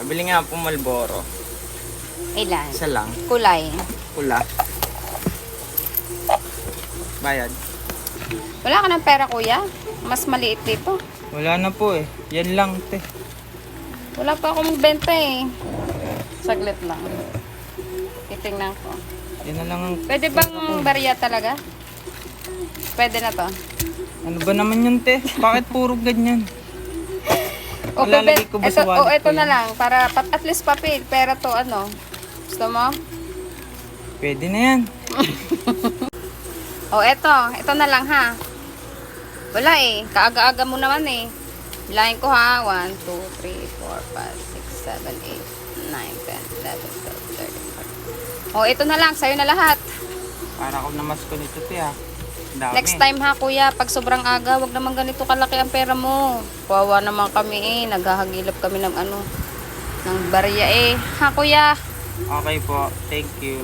Bili nga po Malboro. Ilan? Isa lang. Kulay. Pula. Bayad. Wala ka ng pera, kuya? Mas maliit dito. Wala na po eh. Yan lang, te. Wala pa akong benta eh. Saglit lang. Titingnan ko. Yan na lang ang... Pwede bang barya talaga? Pwede na to. Ano ba naman yun, te? Bakit puro ganyan? O, Malalagay ko ba sa wallet ito ko na yan? lang. Para at least papel. Pera to ano. Gusto mo? Pwede na yan. O, eto. Ito na lang ha. Wala eh. Kaaga-aga mo naman eh. Bilahin ko ha. 1, 2, 3, 4, 5, 6, 7, 8, 9, 10, 11, 12, 13, 14. O, ito na lang. Sa'yo na lahat. Para ako namas ko nito, te ah. Dami. Next time ha, kuya. Pag sobrang aga, wag naman ganito kalaki ang pera mo. Kawawa naman kami eh. Naghahagilap kami ng ano. Ng barya eh. Ha, kuya? Okay po. Thank you.